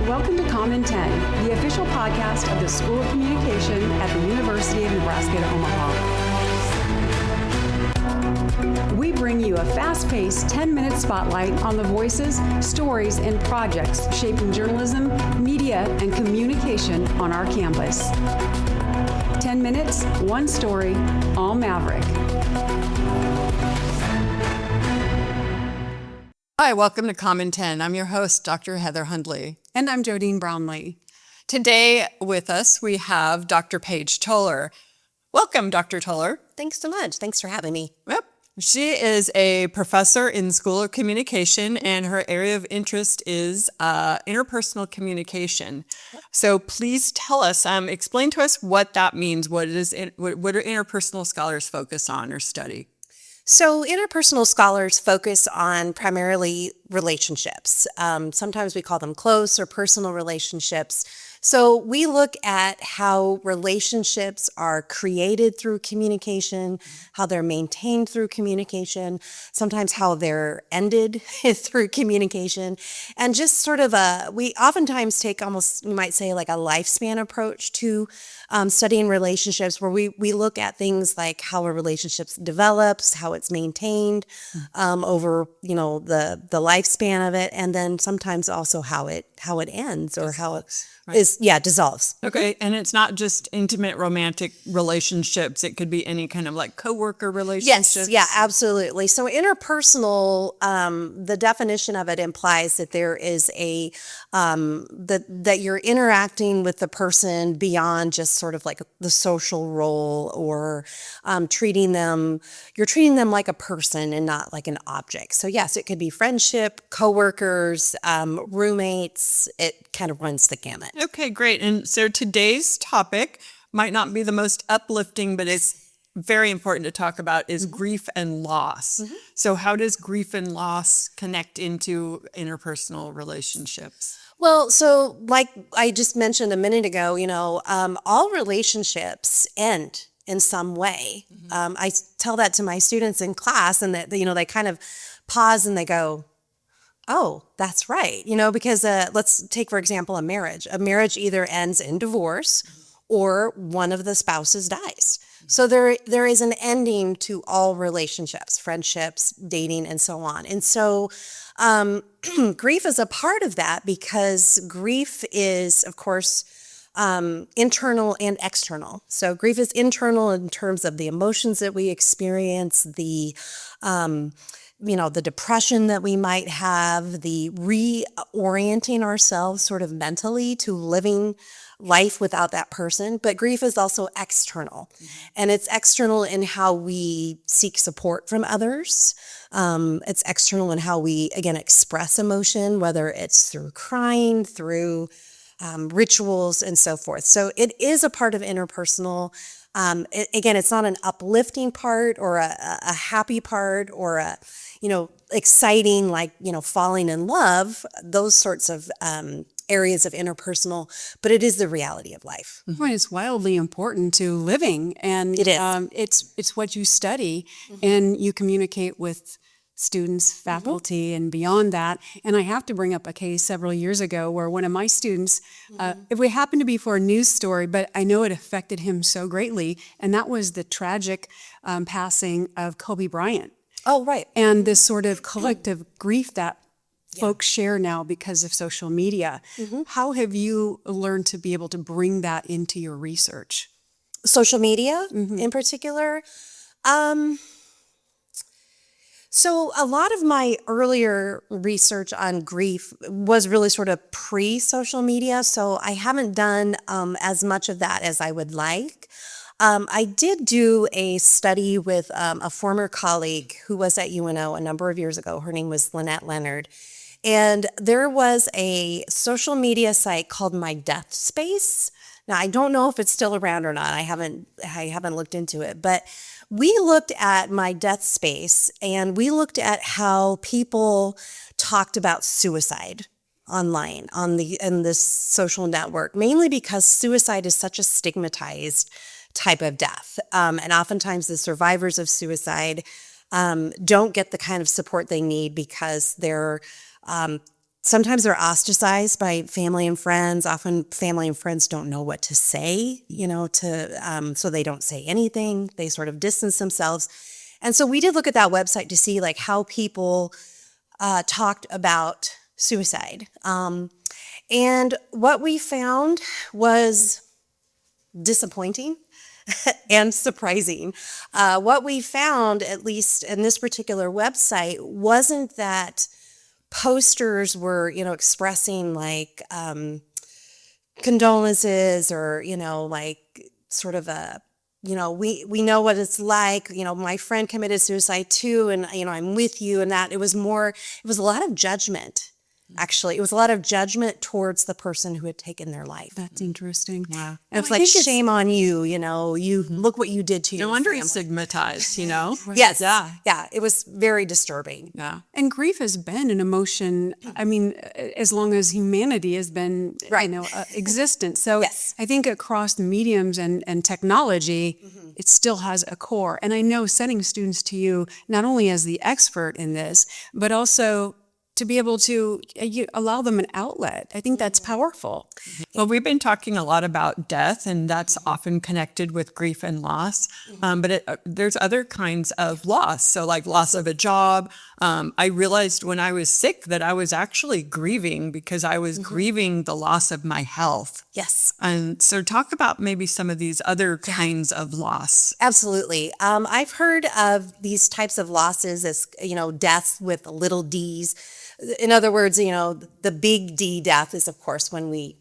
Welcome to Comm 10, the official podcast of the School of Communication at the University of Nebraska at Omaha. We bring you a fast-paced 10-minute spotlight on the voices, stories, and projects shaping journalism, media, and communication on our campus. 10 minutes, one story, all Maverick. Hi, welcome to Comm 10. I'm your host, Dr. Heather Hundley. And I'm Jodine Brownlee. Today with us, we have Dr. Paige Toller. Welcome, Dr. Toller. Thanks so much. Thanks for having me. Yep. She is a professor in School of Communication, and her area of interest is interpersonal communication. So please tell us, explain to us what that means. What do interpersonal scholars focus on or study? So interpersonal scholars focus on primarily relationships. Sometimes we call them close or personal relationships. So we look at how relationships are created through communication, how they're maintained through communication, sometimes how they're ended through communication, and just sort of we oftentimes take almost, you might say, like a lifespan approach to studying relationships, where we look at things like how a relationship develops, how it's maintained over, the lifespan of it, and then sometimes also how it ends or how it dissolves. Okay, and it's not just intimate romantic relationships. It could be any kind of like coworker relationships. Yes, yeah, absolutely. So interpersonal, the definition of it implies that there is that you're interacting with the person beyond just sort of like the social role, or you're treating them like a person and not like an object. So yes, it could be friendship, coworkers, roommates. It kind of runs the gamut. Okay, great. And so today's topic might not be the most uplifting, but it's very important to talk about, is grief and loss. Mm-hmm. So how does grief and loss connect into interpersonal relationships? Well, so like I just mentioned a minute ago, all relationships end in some way. Mm-hmm. I tell that to my students in class, and that, they kind of pause and they go, oh, that's right. Because let's take, for example, a marriage. A marriage either ends in divorce or one of the spouses dies. So there is an ending to all relationships, friendships, dating, and so on. And so grief is a part of that, because grief is, of course, internal and external. So grief is internal in terms of the emotions that we experience, the depression that we might have, the reorienting ourselves sort of mentally to living life without that person. But grief is also external. Mm-hmm. And it's external in how we seek support from others. It's external in how we, again, express emotion, whether it's through crying, through rituals, and so forth. So it is a part of interpersonal. Again, it's not an uplifting part or a happy part or a, exciting, like, falling in love, those sorts of areas of interpersonal, but it is the reality of life. Mm-hmm. Well, it's wildly important to living, and it is. It's what you study, and you communicate with students, faculty, and beyond that. And I have to bring up a case several years ago where one of my students, if we happened to be for a news story, but I know it affected him so greatly, and that was the tragic passing of Kobe Bryant. Oh, right. And this sort of collective grief that folks share now because of social media. Mm-hmm. How have you learned to be able to bring that into your research? Social media in particular? So a lot of my earlier research on grief was really sort of pre-social media, so I haven't done as much of that as I would like. I did do a study with a former colleague who was at UNO a number of years ago. Her name was Lynette Leonard. And there was a social media site called My Death Space. Now, I don't know if it's still around or not. I haven't looked into it, but we looked at My Death Space, and we looked at how people talked about suicide online in this social network, mainly because suicide is such a stigmatized type of death. And oftentimes the survivors of suicide don't get the kind of support they need because they're sometimes they're ostracized by family and friends. Often family and friends don't know what to say, so they don't say anything. They sort of distance themselves. And so we did look at that website to see like how people talked about suicide. And what we found was disappointing and surprising. What we found, at least in this particular website, wasn't that posters were, expressing like condolences or, like sort of a, we know what it's like, my friend committed suicide too, and, I'm with you, and that it was a lot of judgment. Actually, it was a lot of judgment towards the person who had taken their life. That's interesting. Yeah. And it's like, shame on you, you look what you did to your No wonder family. it's stigmatized, Yes. Yeah. It was very disturbing. Yeah. And grief has been an emotion, I mean, as long as humanity has been, existent. So Yes. I think across mediums and technology, it still has a core. And I know sending students to you, not only as the expert in this, but also to be able to allow them an outlet. I think that's powerful. Well, we've been talking a lot about death, and that's often connected with grief and loss. But there's other kinds of loss. So like loss of a job. I realized when I was sick that I was actually grieving because I was grieving the loss of my health. Yes. And so talk about maybe some of these other kinds of loss. Absolutely. I've heard of these types of losses as, deaths with little d's. In other words, the big D death is, of course, when we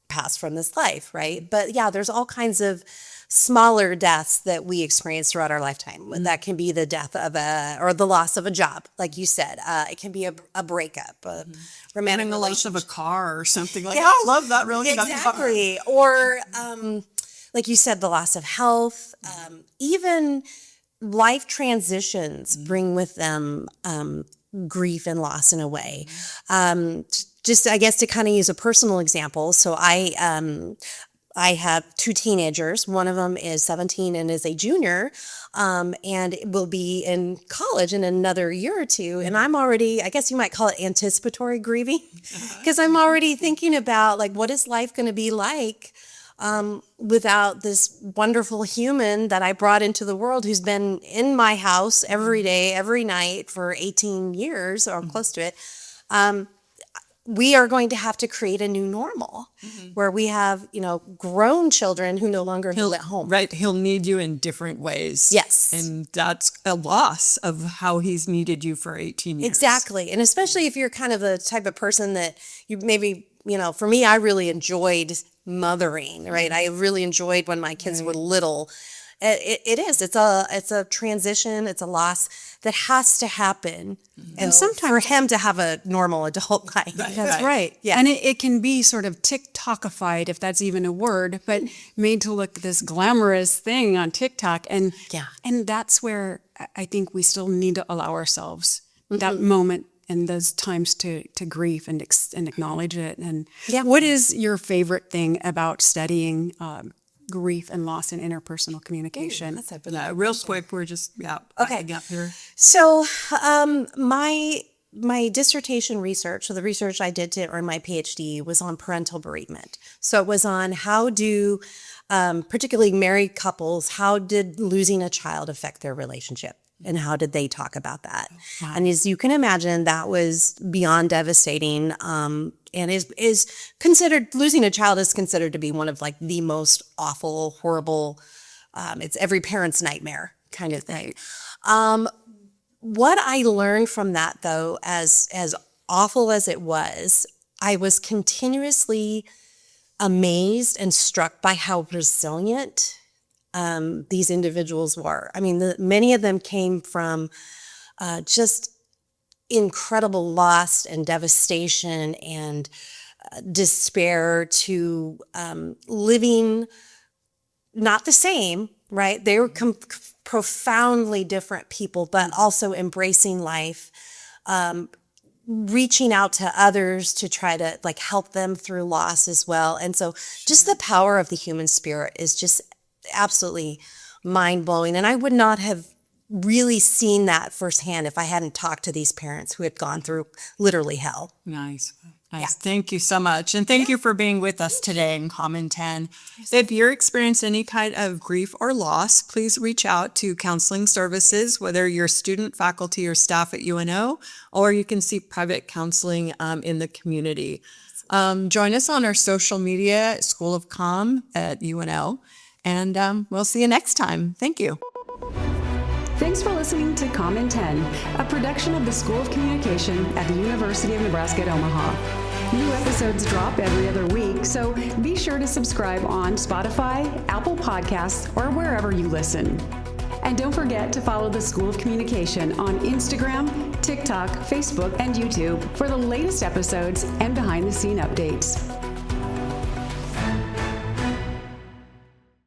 pass from this life, right? But yeah, there's all kinds of smaller deaths that we experience throughout our lifetime. That can be the death of or the loss of a job, like you said. It can be a breakup, a romantic And the loss of a relationship. car or something like Yeah. that. I love that really. Exactly. Or, like you said, the loss of health, even life transitions bring with them grief and loss in a way. Just, I guess, to kind of use a personal example. So I have two teenagers. One of them is 17 and is a junior, and will be in college in another year or two. And I'm already, I guess you might call it anticipatory grieving, because I'm already thinking about like, what is life going to be like without this wonderful human that I brought into the world, who's been in my house every day, every night for 18 years or close to it. We are going to have to create a new normal where we have, grown children who no longer live at home. Right. He'll need you in different ways. Yes. And that's a loss of how he's needed you for 18 years. Exactly. And especially if you're kind of the type of person that you maybe, for me, I really enjoyed mothering, right? I really enjoyed when my kids were little. It's a transition. It's a loss that has to happen. And sometimes for him to have a normal adult life. That's right. Yeah. And it can be sort of TikTokified, if that's even a word, but made to look this glamorous thing on TikTok. And that's where I think we still need to allow ourselves that moment and those times to grieve and acknowledge it. And what is your favorite thing about studying grief and loss in interpersonal communication? Real quick, we're just backing up here. So my dissertation research, so the research I did to earn my PhD, was on parental bereavement. So it was on how do, particularly married couples, how did losing a child affect their relationship? And how did they talk about that? Wow. And as you can imagine, that was beyond devastating. And is considered, losing a child is considered to be one of like the most awful, horrible, it's every parent's nightmare kind of thing. What I learned from that, though, as awful as it was, I was continuously amazed and struck by how resilient these individuals were. I mean, many of them came from just incredible loss and devastation and despair to living not the same, right? They were profoundly different people, but also embracing life, reaching out to others to try to like help them through loss as well. And so just the power of the human spirit is just absolutely mind-blowing. And I would not have really seen that firsthand if I hadn't talked to these parents who had gone through literally hell. Nice. Nice. Thank you so much. And thank you for being with us today in Common 10. If you're experiencing any kind of grief or loss, please reach out to counseling services, whether you're student, faculty, or staff at UNO, or you can seek private counseling in the community. Join us on our social media, School of Comm at UNO, and we'll see you next time. Thank you. Thanks for listening to Common 10, a production of the School of Communication at the University of Nebraska at Omaha. New episodes drop every other week, so be sure to subscribe on Spotify, Apple Podcasts, or wherever you listen. And don't forget to follow the School of Communication on Instagram, TikTok, Facebook, and YouTube for the latest episodes and behind-the-scene updates.